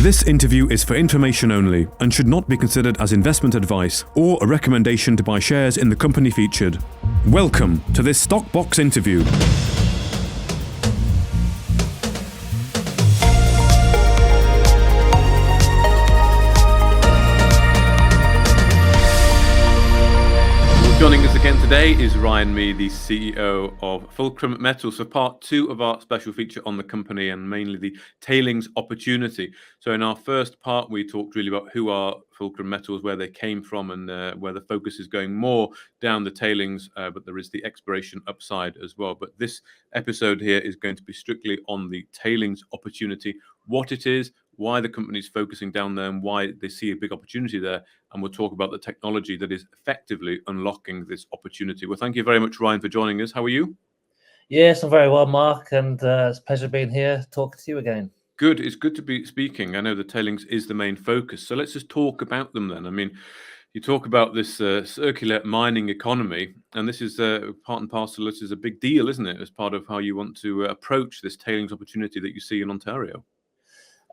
This interview is for information only and should not be considered as investment advice or a recommendation to buy shares in the company featured. Welcome to this Stock Box interview. Joining us again today is Ryan Mead, the CEO of Fulcrum Metals, for part two of our special feature on the company and mainly the tailings opportunity. So in our first part, we talked really about who are Fulcrum Metals, where they came from, and where the focus is going more down the tailings, but there is the exploration upside as well. But this episode here is going to be strictly on the tailings opportunity, what it is, why the company is focusing down there, and why they see a big opportunity there. And we'll talk about the technology that is effectively unlocking this opportunity. Well, thank you very much, Ryan, for joining us. How are you? Yes, I'm very well, Mark, and it's a pleasure being here talking to you again. Good. It's good to be speaking. I know the tailings is the main focus. So let's just talk about them then. I mean, you talk about this circular mining economy, and this is part and parcel. This is a big deal, isn't it, as part of how you want to approach this tailings opportunity that you see in Ontario?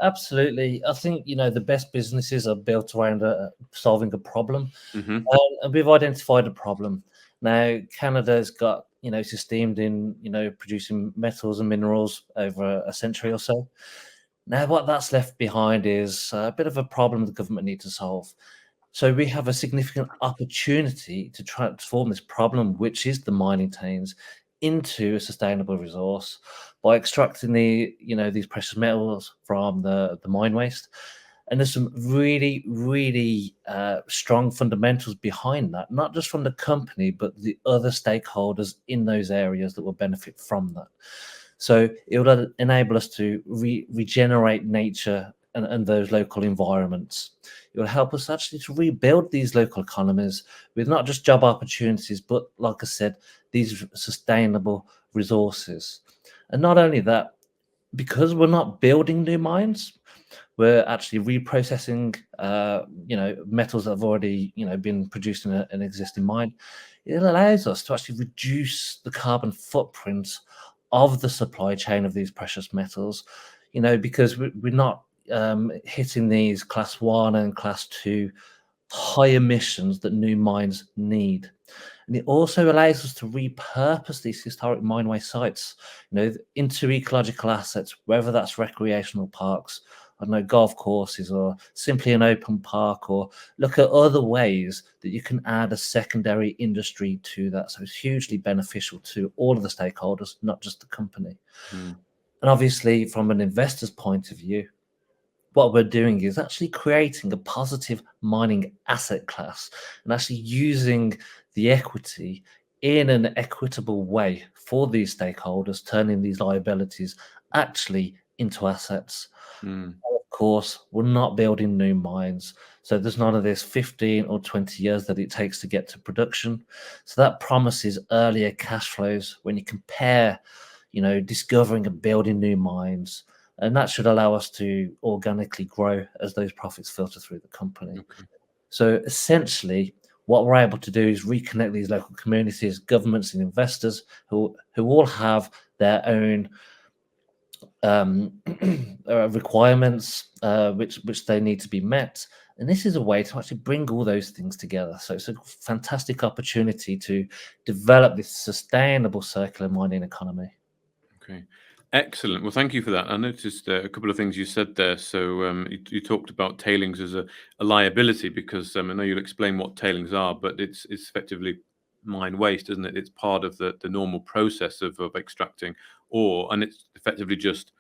Absolutely. I think, the best businesses are built around solving a problem. Mm-hmm. And we've identified a problem. Now, Canada's got, it's esteemed in, producing metals and minerals over a century or so. Now, what that's left behind is a bit of a problem the government needs to solve. So we have a significant opportunity to transform this problem, which is the mining tailings, into a sustainable resource by extracting these precious metals from the mine waste. And there's some really strong fundamentals behind that, not just from the company, but the other stakeholders in those areas that will benefit from that. So it will enable us to regenerate nature and those local environments. It will help us actually to rebuild these local economies with not just job opportunities, but like I said, these sustainable resources. And not only that, because we're not building new mines, we're actually reprocessing, metals that have already, been produced in an existing mine. It allows us to actually reduce the carbon footprint of the supply chain of these precious metals, because we're not hitting these class 1 and class 2 high emissions that new mines need. And it also allows us to repurpose these historic mine waste sites, into ecological assets, whether that's recreational parks, I don't know, golf courses, or simply an open park, or look at other ways that you can add a secondary industry to that. So it's hugely beneficial to all of the stakeholders, not just the company. And obviously, from an investor's point of view, what we're doing is actually creating a positive mining asset class and actually using the equity in an equitable way for these stakeholders, turning these liabilities actually into assets. Of course, we're not building new mines, so there's none of this 15 or 20 years that it takes to get to production. So that promises earlier cash flows when you compare, discovering and building new mines. And that should allow us to organically grow as those profits filter through the company. Okay. So essentially, what we're able to do is reconnect these local communities, governments, and investors who all have their own requirements which they need to be met. And this is a way to actually bring all those things together. So it's a fantastic opportunity to develop this sustainable circular mining economy. Okay. Excellent. Well, thank you for that. I noticed a couple of things you said there. So you talked about tailings as a liability because I know you'll explain what tailings are, but it's effectively mine waste, isn't it? It's part of the normal process of extracting ore, and it's effectively just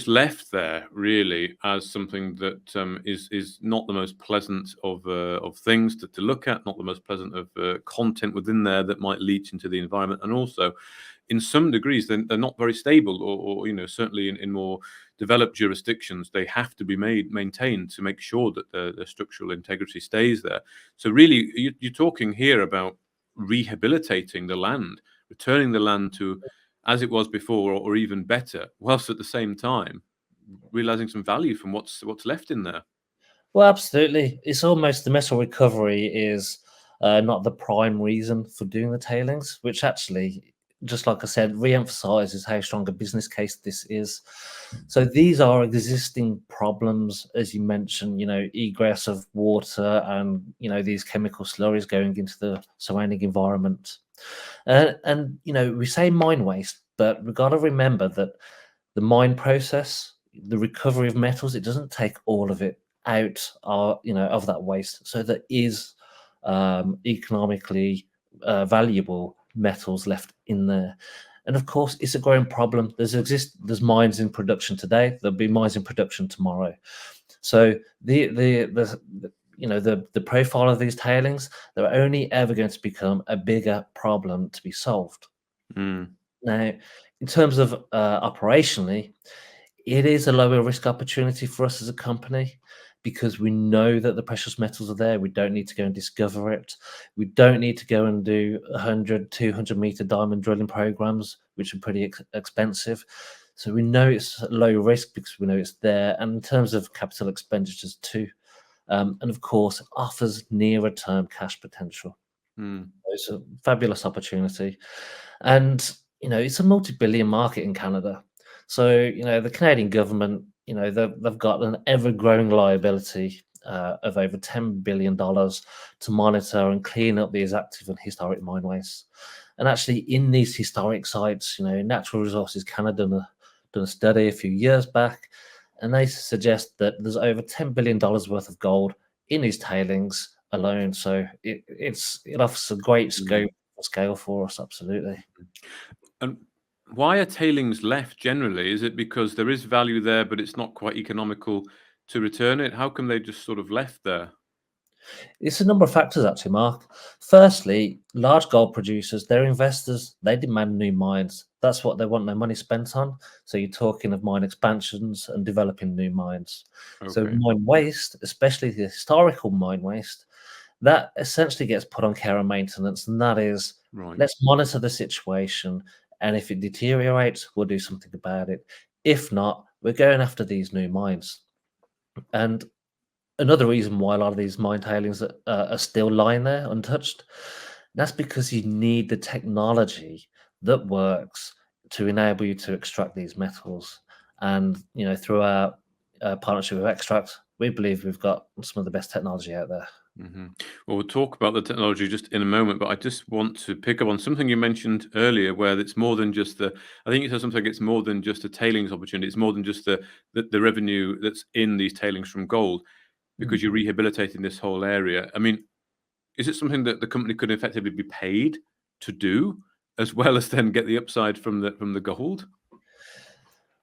left there really as something that is not the most pleasant of things to look at, not the most pleasant of content within there that might leach into the environment, and also in some degrees they're not very stable, or certainly in more developed jurisdictions they have to be maintained to make sure that the structural integrity stays there. So really you're talking here about rehabilitating the land, returning the land to as it was before, or even better, whilst at the same time realizing some value from what's left in there. Well, absolutely. It's almost the metal recovery is not the prime reason for doing the tailings, which actually just like I said, re-emphasizes how strong a business case this is. So these are existing problems, as you mentioned, egress of water and, these chemical slurries going into the surrounding environment. And we say mine waste, but we've got to remember that the mine process, the recovery of metals, it doesn't take all of it out, of that waste. So there is economically valuable metals left in there. And of course, it's a growing problem. There's mines in production today. There'll be mines in production tomorrow. So the profile of these tailings, they're only ever going to become a bigger problem to be solved. Mm. Now, in terms of operationally, it is a lower risk opportunity for us as a company because we know that the precious metals are there. We don't need to go and discover it. We don't need to go and do 100, 200 meter diamond drilling programs, which are pretty expensive. So we know it's low risk because we know it's there. And in terms of capital expenditures too, and of course, offers nearer term cash potential. Mm. It's a fabulous opportunity. And, it's a multi-billion market in Canada. So, the Canadian government, they've got an ever-growing liability of over $10 billion to monitor and clean up these active and historic mine wastes. And actually, in these historic sites, Natural Resources Canada done a study a few years back, and they suggest that there's over $10 billion worth of gold in these tailings alone. So it offers a great scale for us, absolutely. And why are tailings left generally? Is it because there is value there, but it's not quite economical to return it? How come they just sort of left there? It's a number of factors, actually, Mark. Firstly, large gold producers, they're investors, they demand new mines. That's what they want their money spent on. So you're talking of mine expansions and developing new mines. So Okay, mine waste, especially the historical mine waste, that essentially gets put on care and maintenance. And that is, right. let's monitor the situation. And if it deteriorates, we'll do something about it. If not, we're going after these new mines. And another reason why a lot of these mine tailings are still lying there untouched, that's because you need the technology that works to enable you to extract these metals. And through our partnership with Extract, we believe we've got some of the best technology out there. Hmm. Well, we'll talk about the technology just in a moment, but I just want to pick up on something you mentioned earlier, where it's more than just the. I think you said something. It's more than just a tailings opportunity. It's more than just the revenue that's in these tailings from gold, because Mm. you're rehabilitating this whole area. I mean, is it something that the company could effectively be paid to do, as well as then get the upside from the gold?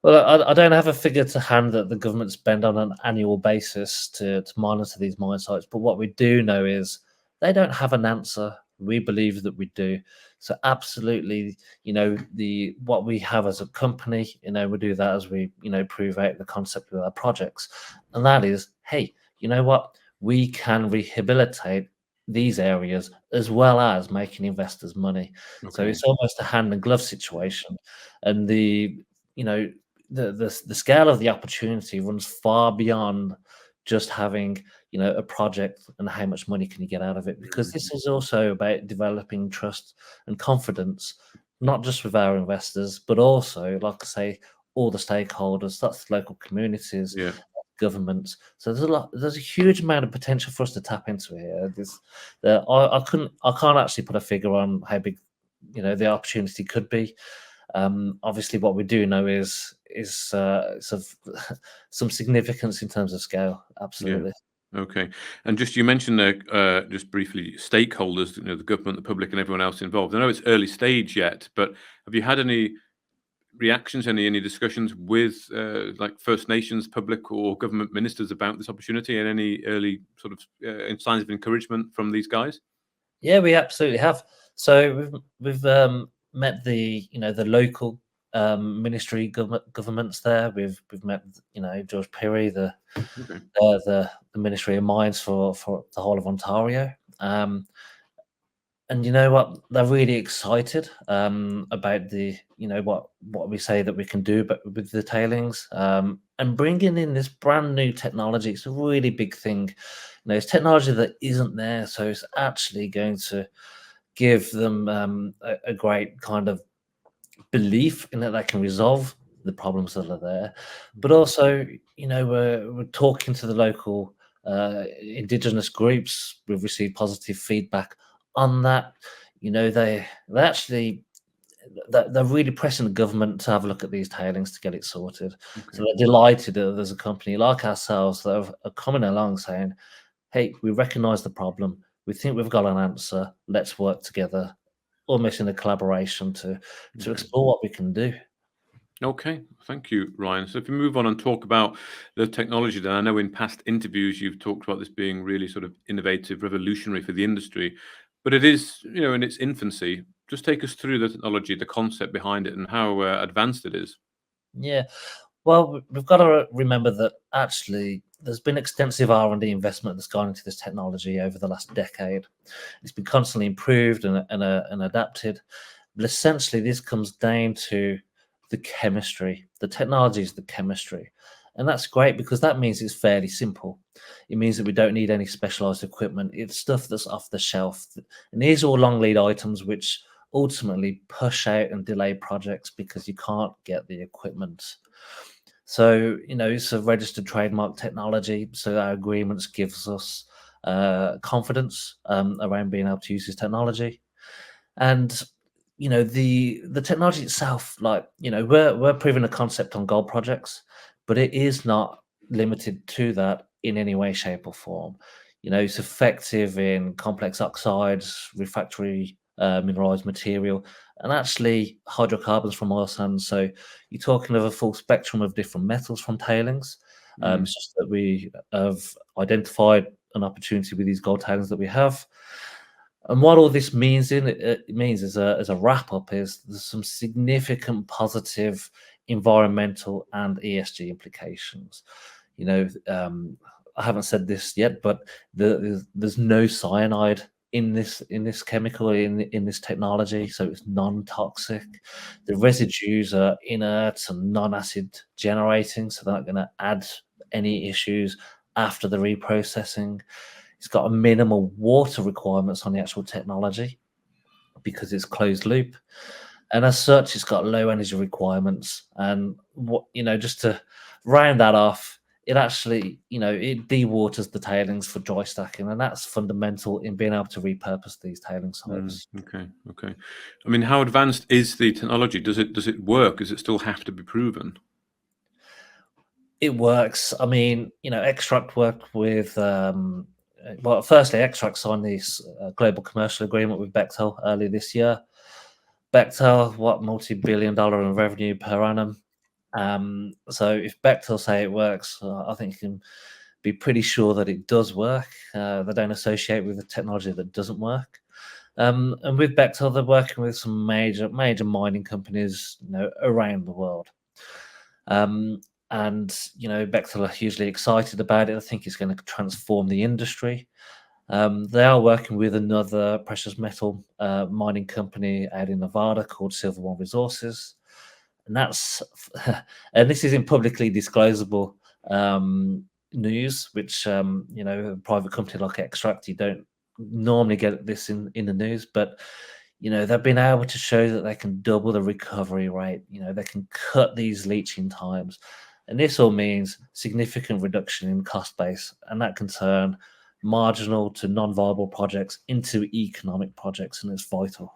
Well, I don't have a figure to hand that the government spend on an annual basis to monitor these mine sites, but what we do know is they don't have an answer. We believe that we do. So absolutely, the what we have as a company, we do that as we, prove out the concept of our projects. And that is, hey, you know what? We can rehabilitate these areas as well as making investors money. So Okay. it's almost a hand and glove situation. And you know, the scale of the opportunity runs far beyond just having a project and how much money can you get out of it, because this is also about developing trust and confidence, not just with our investors but also, like I say, all the stakeholders. That's local communities, Yeah. governments. So there's a huge amount of potential for us to tap into here. I can't actually put a figure on how big the opportunity could be. Obviously, what we do know is it's of some significance in terms of scale. Yeah. Absolutely. Okay. And just you mentioned there, just briefly, stakeholders, the government, the public, and everyone else involved. I know it's early stage yet, but have you had any reactions, any discussions with like First Nations, public, or government ministers about this opportunity, and any early sort of signs of encouragement from these guys? Yeah, we absolutely have. So we've met the local ministry governments there. We've met George Perry, Okay. the Ministry of Mines for the whole of Ontario. And you know what? They're really excited about the what we say that we can do, but with the tailings and bringing in this brand new technology. It's a really big thing. It's technology that isn't there, so it's actually going to give them a great kind of belief in that they can resolve the problems that are there, but also, we're talking to the local indigenous groups. We've received positive feedback on that. They actually they're really pressing the government to have a look at these tailings to get it sorted. So Okay. they're delighted that there's a company like ourselves that are coming along saying, "Hey, we recognise the problem. We think we've got an answer. Let's work together, almost in a collaboration to Okay. explore what we can do." Okay, thank you, Ryan. So if we move on and talk about the technology, then I know in past interviews you've talked about this being really sort of innovative, revolutionary for the industry, but it is, in its infancy. Just take us through the technology, the concept behind it, and how advanced it is. Yeah. Well, we've got to remember that actually there's been extensive R&D investment that's gone into this technology over the last decade. It's been constantly improved and adapted. But essentially, this comes down to the chemistry. The technology is the chemistry. And that's great because that means it's fairly simple. It means that we don't need any specialized equipment. It's stuff that's off the shelf. And these are all long lead items which ultimately push out and delay projects because you can't get the equipment. So, it's a registered trademark technology. So our agreements gives us confidence around being able to use this technology. And the technology itself, like, we're proving a concept on gold projects, but it is not limited to that in any way, shape, or form. It's effective in complex oxides, refractory mineralized material, and actually hydrocarbons from oil sands. So you're talking of a full spectrum of different metals from tailings. Mm, It's just that we have identified an opportunity with these gold tailings that we have. And what all this means it means as a wrap up is there's some significant positive environmental and ESG implications. You know, um, I haven't said this yet, but there's no cyanide in this chemical in this technology, so it's non-toxic. The residues are inert and non-acid generating, so they're not going to add any issues after the reprocessing. It's got a minimal water requirements on the actual technology because it's closed loop, and as such, it's got low energy requirements. And just to round that off, it actually, it dewaters the tailings for dry stacking, and that's fundamental in being able to repurpose these tailing sites. okay, okay. I mean, how advanced is the technology? Does it work? Does it still have to be proven? It works. I mean, Extract worked with. Well, firstly, Extract signed this global commercial agreement with Bechtel earlier this year. Bechtel, what, multi-billion-dollar in revenue per annum. So if Bechtel say it works, I think you can be pretty sure that it does work. They don't associate with a technology that doesn't work. And with Bechtel, they're working with some major mining companies, around the world. Um, and Bechtel are hugely excited about it. I think it's going to transform the industry. They are working with another precious metal mining company out in Nevada called Silver One Resources, and that's and this is in publicly disclosable news, which a private company like Extract, you don't normally get this in the news, but they've been able to show that they can double the recovery rate. They can cut these leaching times, and this all means significant reduction in cost base, and that can turn marginal to non-viable projects into economic projects, and it's vital.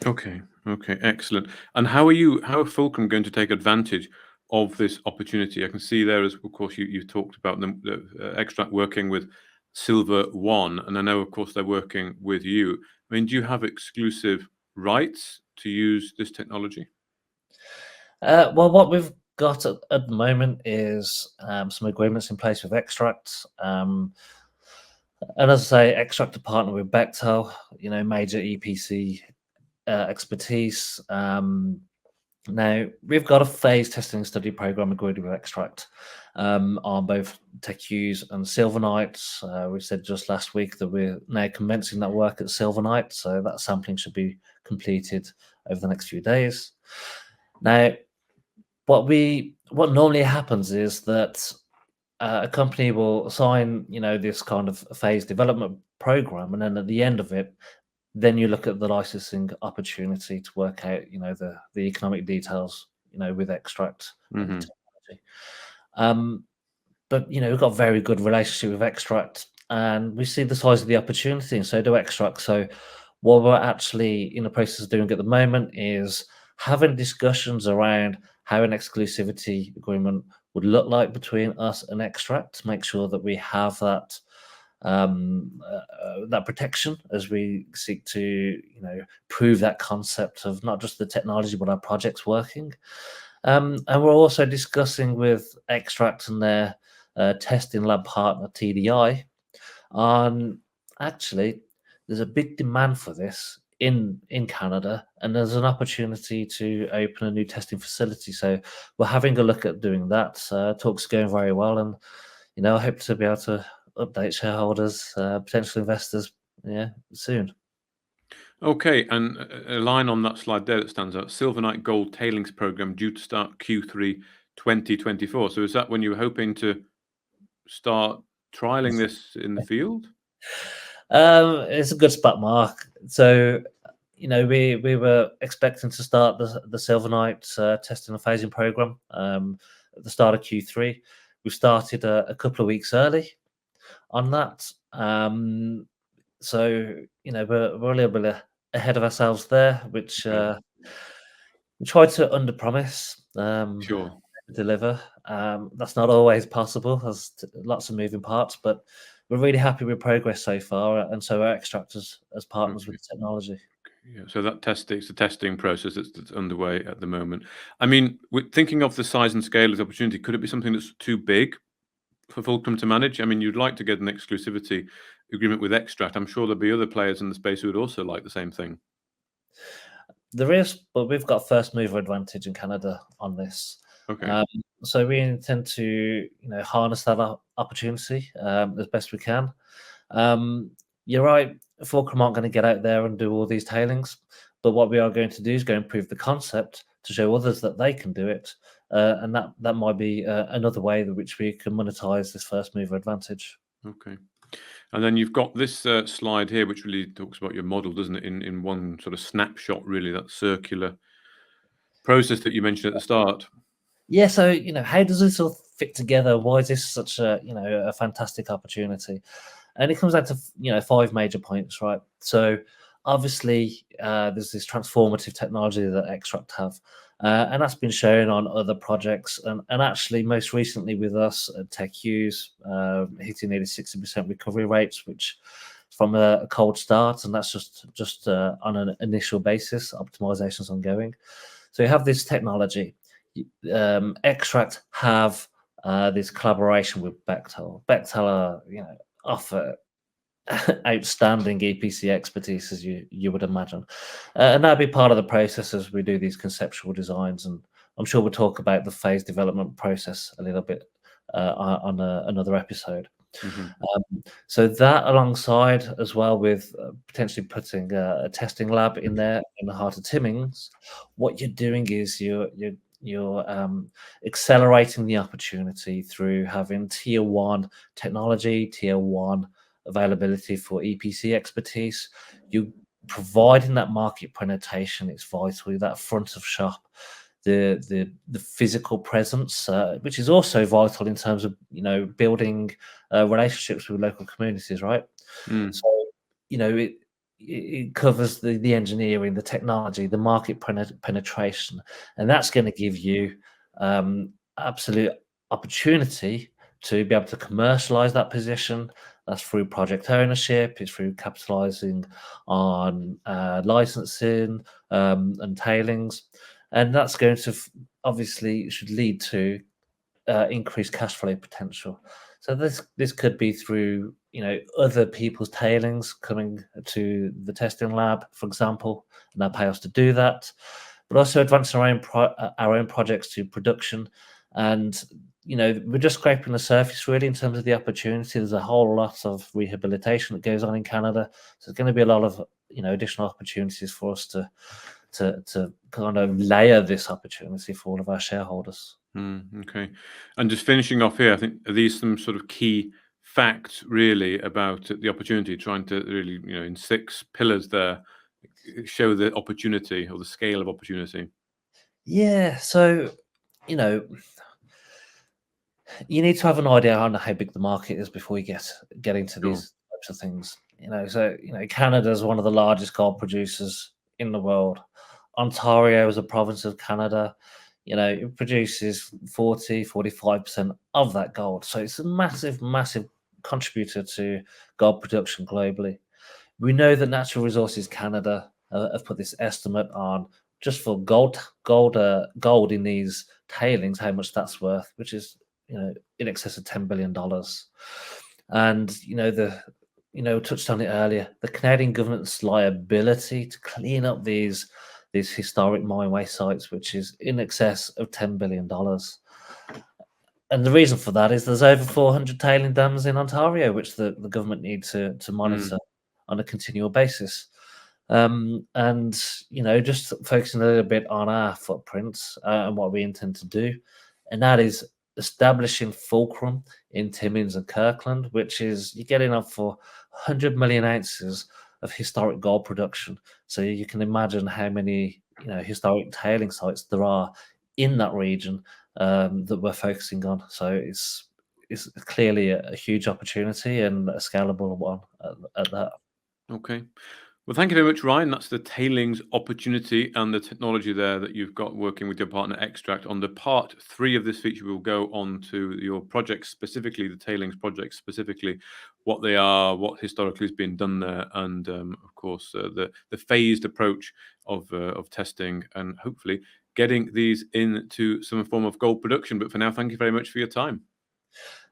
Okay, okay, excellent. And how are Fulcrum going to take advantage of this opportunity? I can see there, as of course you talked about the Extract working with Silver One, and I know of course they're working with you. I mean, do you have exclusive rights to use this technology? Well, what we've got at the moment is some agreements in place with Extract. And as I say, Extract to partner with Bechtel, major EPC expertise. Now, we've got a phase testing study program agreed with Extract on both TechUs and Silvernite. We said just last week that we're now commencing that work at Silvernite, so that sampling should be completed over the next few days. Now, what normally happens is that a company will sign, this kind of phase development program, and then at the end of it, Then you look at the licensing opportunity to work out, the economic details, with extract and the technology. But we've got a very good relationship with extract, and we see the size of the opportunity, and so do extract. So what we're actually in the process of doing at the moment is having discussions around how an exclusivity agreement would look like between us and extract to make sure that we have that protection as we seek to prove that concept of not just the technology but our projects working. And we're also discussing with extract and their testing lab partner TDI on actually there's a big demand for this in Canada, and there's an opportunity to open a new testing facility. So we're having a look at doing that. Talks are going very well, and I hope to be able to update shareholders, potential investors, soon. Okay, and a line on that slide there that stands out: Silvernight Gold Tailings Program due to start Q3 2024. So is that when you were hoping to start trialing this in the field? It's a good spot, Mark. So, we were expecting to start the Silvernight testing and phasing program at the start of Q3. We started a couple of weeks early on that. So, we're a little bit ahead of ourselves there, which Okay. we try to underpromise, Sure. deliver. That's not always possible. There's lots of moving parts, but we're really happy with progress so far, and so are extractors as partners Okay. with the technology. Yeah, so that it's the testing process that's underway at the moment. I mean, thinking of the size and scale of the opportunity, could it be something that's too big for Fulcrum to manage? I mean, you'd like to get an exclusivity agreement with Extract. I'm sure there'll be other players in the space who would also like the same thing. There is, but we've got first mover advantage in Canada on this. Okay. So we intend to, harness that opportunity as best we can. You're right, Fulcrum aren't going to get out there and do all these tailings, but what we are going to do is go and prove the concept to show others that they can do it, and that might be another way in which we can monetize this first mover advantage. Okay. And then you've got this slide here, which really talks about your model, doesn't it? In one sort of snapshot, really, that circular process that you mentioned at the start. Yeah, so how does this all fit together? Why is this such a fantastic opportunity? And it comes down to 5 major points, right? So obviously, there's this transformative technology that Extract have, and that's been shown on other projects, and actually most recently with us at TechU's, hitting nearly 60% recovery rates, which from a cold start, and that's just on an initial basis. Optimization's ongoing. So you have this technology. Extract have this collaboration with Bechtel. Bechtel are, offer outstanding EPC expertise, as you would imagine, and that'd be part of the process as we do these conceptual designs. And I'm sure we'll talk about the phase development process a little bit on another episode. So that alongside as well with potentially putting a testing lab in there in the heart of Timmins, what you're doing is you're accelerating the opportunity through having tier 1 technology, tier 1 availability for EPC expertise. You providing that market penetration is vital. That front of shop, the physical presence, which is also vital in terms of building relationships with local communities, right? Mm. So it covers the engineering, the technology, the market penetration, and that's going to give you absolute opportunity to be able to commercialize that position. That's through project ownership. It's through capitalizing on licensing and tailings, and that's going to obviously should lead to increased cash flow potential. So this could be through other people's tailings coming to the testing lab, for example, and they'll pay us to do that, but also advancing our own projects to production. And we're just scraping the surface really in terms of the opportunity. There's a whole lot of rehabilitation that goes on in Canada, so there's going to be a lot of additional opportunities for us to kind of layer this opportunity for all of our shareholders. Okay. And just finishing off here, I think, are these some sort of key facts really about the opportunity, trying to really, in 6 pillars there, show the opportunity or the scale of opportunity. Yeah, so you know, you need to have an idea on how big the market is before you get into Sure. these types of things. So Canada is one of the largest gold producers in the world. Ontario is a province of Canada. It produces 45% of that gold. So it's a massive, massive contributor to gold production globally. We know that Natural Resources Canada have put this estimate on just for gold in these tailings, how much that's worth, which is in excess of $10 billion. And touched on it earlier, the Canadian government's liability to clean up these historic mine waste sites, which is in excess of $10 billion. And the reason for that is there's over 400 tailing dams in Ontario, which the government need to monitor on a continual basis. And just focusing a little bit on our footprints and what we intend to do, and that is establishing Fulcrum in Timmins and Kirkland, which is you're getting up for 100 million ounces of historic gold production. So you can imagine how many historic tailing sites there are in that region that we're focusing on. So it's clearly a huge opportunity and a scalable one at that. Okay. Well, thank you very much, Ryan. That's the tailings opportunity and the technology there that you've got working with your partner Extract. On the part 3 of this feature, we'll go on to your projects specifically, the tailings projects specifically, what they are, what historically has been done there, and of course the phased approach of testing and hopefully getting these into some form of gold production. But for now, thank you very much for your time.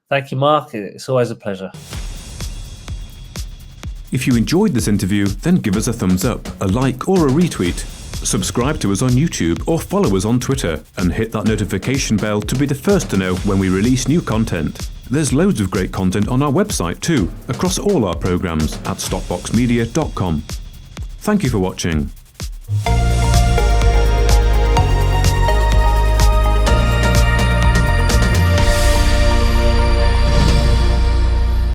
Thank you, Mark. It's always a pleasure. If you enjoyed this interview, then give us a thumbs up, a like or a retweet. Subscribe to us on YouTube or follow us on Twitter and hit that notification bell to be the first to know when we release new content. There's loads of great content on our website too, across all our programs at stockboxmedia.com. Thank you for watching.